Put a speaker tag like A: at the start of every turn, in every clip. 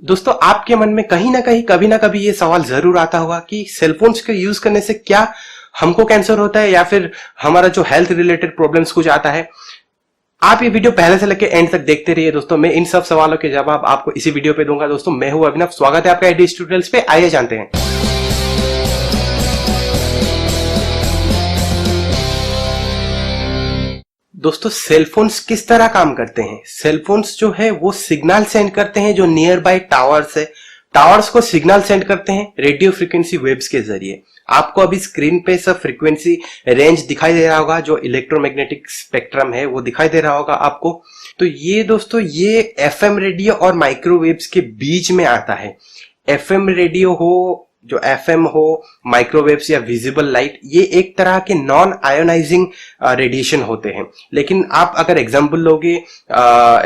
A: दोस्तों, आपके मन में कहीं ना कहीं कभी ना कभी ये सवाल जरूर आता होगा कि सेलफोन्स के यूज करने से क्या हमको कैंसर होता है या फिर हमारा जो हेल्थ रिलेटेड प्रॉब्लम्स कुछ आता है। आप ये वीडियो पहले से लेकर एंड तक देखते रहिए दोस्तों। मैं इन सब सवालों के जवाब आपको इसी वीडियो पे दूंगा। दोस्तों, मैं हूं अभिनव, स्वागत है आपका आईडी ट्यूटोरियल्स पे। आइए जानते हैं। दोस्तों, सेलफोन्स किस तरह काम करते हैं। सेलफोन्स जो है वो सिग्नल सेंड करते हैं जो नियर बाय टावर्स है। टावर्स को सिग्नल सेंड करते हैं रेडियो फ्रीक्वेंसी वेव्स के जरिए। आपको अभी स्क्रीन पे सब फ्रीक्वेंसी रेंज दिखाई दे रहा होगा, जो इलेक्ट्रोमैग्नेटिक स्पेक्ट्रम है वो दिखाई दे रहा होगा आपको। तो ये दोस्तों, ये एफएम रेडियो और माइक्रोवेव्स के बीच में आता है। एफएम रेडियो हो, जो एफएम हो, माइक्रोवेव्स या विजिबल लाइट, ये एक तरह के नॉन आयोनाइजिंग रेडिएशन होते हैं। लेकिन आप अगर एग्जांपल लोगे,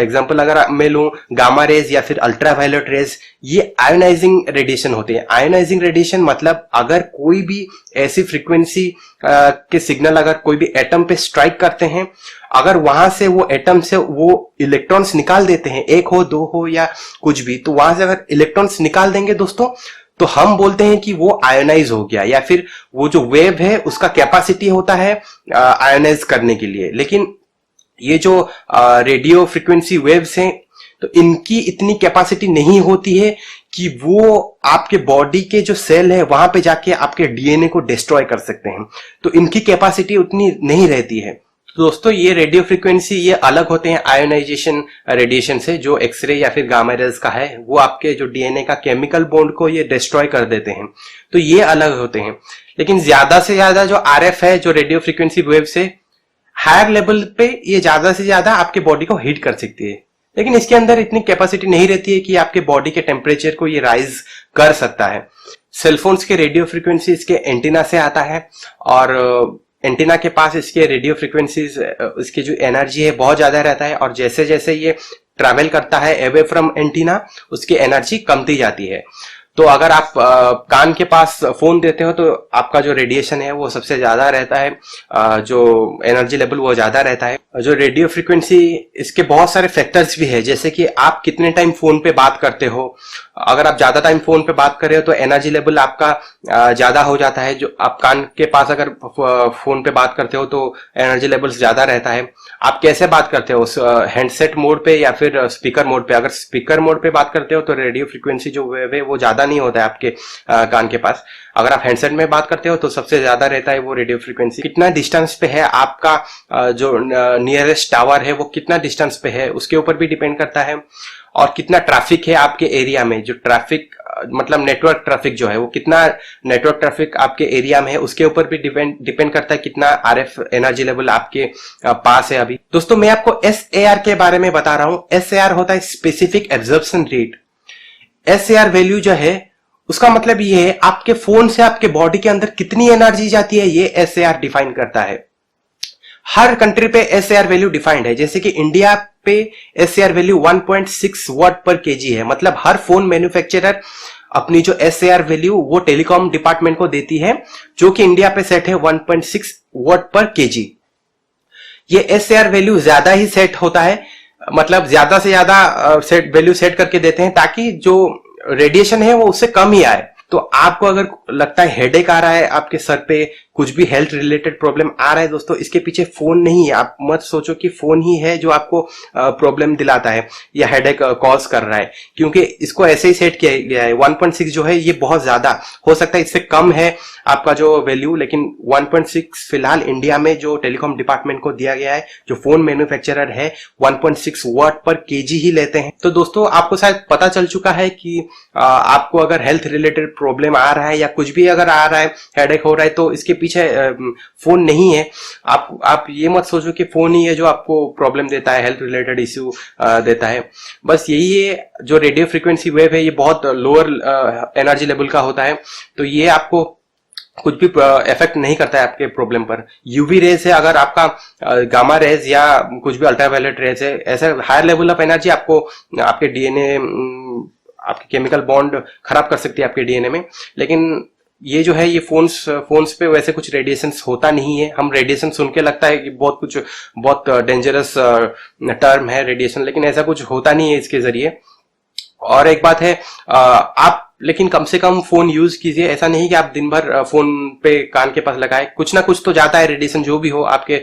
A: एग्जांपल अगर मैं लूं गामा रेज या फिर अल्ट्रावायलेट रेज, ये आयोनाइजिंग रेडिएशन होते हैं। आयोनाइजिंग रेडिएशन मतलब अगर कोई भी ऐसी फ्रीक्वेंसी के सिग्नल अगर कोई भी एटम पे स्ट्राइक करते हैं, अगर वहां से वो एटम से वो इलेक्ट्रॉन्स निकाल देते हैं, एक हो दो हो या कुछ भी, तो वहां से अगर इलेक्ट्रॉन्स निकाल देंगे दोस्तों, तो हम बोलते हैं कि वो आयोनाइज हो गया, या फिर वो जो वेव है उसका कैपेसिटी होता है आयोनाइज करने के लिए। लेकिन ये जो रेडियो फ्रीक्वेंसी वेव्स हैं, तो इनकी इतनी कैपेसिटी नहीं होती है कि वो आपके बॉडी के जो सेल है वहां पे जाके आपके डीएनए को डिस्ट्रॉय कर सकते हैं। तो इनकी कैपेसिटी उतनी नहीं रहती है। तो दोस्तों, ये रेडियो फ्रीक्वेंसी ये अलग होते हैं आयोनाइजेशन रेडिएशन से, जो एक्सरे या फिर गामा रेज का है, वो आपके जो डीएनए का केमिकल बॉन्ड को ये डिस्ट्रॉय कर देते हैं। तो ये अलग होते हैं। लेकिन ज्यादा से ज्यादा जो आरएफ है, जो रेडियो फ्रीक्वेंसी वेव से हायर लेवल पे, ये ज्यादा से ज्यादा आपके बॉडी को हीट कर सकती है। लेकिन इसके अंदर इतनी कैपेसिटी नहीं रहती है कि आपके बॉडी के टेम्परेचर को ये राइज कर सकता है। सेलफोन्स के रेडियो फ्रीक्वेंसी इसके एंटीना से आता है, और एंटीना के पास इसके रेडियो फ्रीक्वेंसीज, इसकी जो एनर्जी है बहुत ज्यादा रहता है, और जैसे जैसे ये ट्रैवल करता है अवे फ्रॉम एंटीना, उसकी एनर्जी कमती जाती है। तो अगर आप कान के पास फोन देते हो तो आपका जो रेडिएशन है वो सबसे ज्यादा रहता है, जो एनर्जी लेवल वो ज्यादा रहता है। जो रेडियो फ्रीक्वेंसी, इसके बहुत सारे फैक्टर्स भी है, जैसे कि आप कितने टाइम फोन पे बात करते हो। अगर आप ज्यादा टाइम फोन पे बात कर रहे हो तो एनर्जी लेवल आपका ज्यादा हो जाता है। जो आप कान के पास अगर फोन पे बात करते हो तो एनर्जी लेवल ज्यादा रहता है। आप कैसे बात करते हो, हैंडसेट मोड पे या फिर स्पीकर मोड पे। अगर स्पीकर मोड पे बात करते हो तो रेडियो फ्रीक्वेंसी जो वेव है वो ज्यादा नहीं होता है आपके कान के पास। अगर आप हैंडसेट में बात करते हो तो सबसे ज्यादा रहता है वो रेडियो फ्रीक्वेंसी। कितना डिस्टेंस पे है आपका जो नियरेस्ट टावर है, वो कितना डिस्टेंस पे है, उसके ऊपर भी डिपेंड करता है। और कितना ट्रैफिक है आपके एरिया में, जो ट्रैफिक मतलब नेटवर्क ट्रैफिक जो है, वो कितना नेटवर्क ट्रैफिक आपके एरिया में है, उसके ऊपर भी डिपेंड करता है कितना आरएफ एनर्जी लेवल आपके पास है। अभी दोस्तों, मैं आपको एसएआर के बारे में बता रहा हूं। एसएआर होता है specific absorption rate. SAR value जो है, उसका मतलब ये है आपके फोन से आपके बॉडी के अंदर कितनी एनर्जी जाती है, ये एसएआर डिफाइन करता है। हर कंट्री पे एसएआर वैल्यू डिफाइंड है। जैसे कि इंडिया पे एसएआर वैल्यू 1.6 वाट पर केजी है। मतलब हर फोन मैन्युफैक्चरर अपनी जो एसएआर वैल्यू वो टेलीकॉम डिपार्टमेंट को देती है, जो कि इंडिया पे सेट है 1.6 वाट पर केजी। ये एसएआर वैल्यू ज्यादा ही सेट होता है, मतलब ज्यादा से ज्यादा वैल्यू सेट करके देते हैं ताकि जो रेडिएशन है वो उससे कम ही आए। तो आपको अगर लगता है हेडेक आ रहा है आपके सर पे, कुछ भी हेल्थ रिलेटेड प्रॉब्लम आ रहा है दोस्तों, इसके पीछे फोन नहीं है। आप मत सोचो कि फोन ही है जो आपको प्रॉब्लम दिलाता है या हेडेक कॉज कर रहा है, क्योंकि इसको ऐसे ही सेट किया गया है। 1.6 जो है ये बहुत ज्यादा हो सकता है, इससे कम है आपका जो वैल्यू, लेकिन 1.6 फिलहाल इंडिया में जो टेलीकॉम डिपार्टमेंट को दिया गया है, जो फोन मैन्युफैक्चरर है 1.6 वाट पर केजी ही लेते हैं। तो दोस्तों, आपको शायद पता चल चुका है कि आपको अगर हेल्थ रिलेटेड प्रॉब्लम आ रहा है या कुछ भी अगर आ रहा है, हेडेक हो रहा है, तो इसके पीछे फोन नहीं है। आप ये मत सोचो कि फोन ही है जो आपको प्रॉब्लम देता है, हेल्थ रिलेटेड इश्यू देता है। बस यही है, जो रेडियो फ्रीक्वेंसी वेव है ये बहुत लोअर एनर्जी लेवल का होता है, तो ये आपको कुछ भी इफेक्ट नहीं करता है आपके प्रॉब्लम पर। यूवी रेज है, अगर आपका गामा रेज या कुछ भी अल्ट्रावायलेट रेज है, ऐसे हायर लेवल ऑफ एनर्जी आपको आपके डीएनए, आपके केमिकल बॉन्ड खराब कर सकती है आपके डीएनए में। लेकिन ये जो है, ये फोन्स पे वैसे कुछ रेडिएशन होता नहीं है। हम रेडिएशन सुन के लगता है कि बहुत डेंजरस टर्म है रेडिएशन, लेकिन ऐसा कुछ होता नहीं है इसके जरिए। और एक बात है, आप लेकिन कम से कम फोन यूज कीजिए। ऐसा नहीं कि आप दिन भर फोन पे कान के पास लगाए, कुछ ना कुछ तो जाता है रेडिएशन, जो भी हो आपके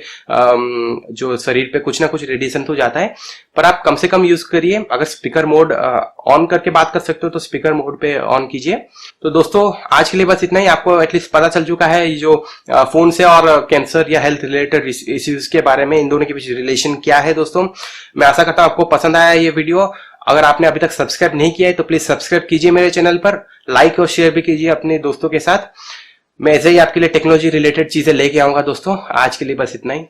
A: जो शरीर पे कुछ ना कुछ रेडिएशन तो जाता है, पर आप कम से कम यूज करिए। अगर स्पीकर मोड ऑन करके बात कर सकते हो तो स्पीकर मोड पे ऑन कीजिए। तो दोस्तों आज के लिए बस इतना ही। आपको एटलीस्ट पता चल चुका है जो फोन से और कैंसर या हेल्थ रिलेटेड इश्यूज के बारे में इन दोनों के बीच रिलेशन क्या है। दोस्तों मैं आशा करता हूं आपको पसंद आया ये वीडियो। अगर आपने अभी तक सब्सक्राइब नहीं किया है तो प्लीज सब्सक्राइब कीजिए मेरे चैनल पर, लाइक और शेयर भी कीजिए अपने दोस्तों के साथ। मैं ऐसे ही आपके लिए टेक्नोलॉजी रिलेटेड चीजें लेके आऊंगा। दोस्तों आज के लिए बस इतना ही।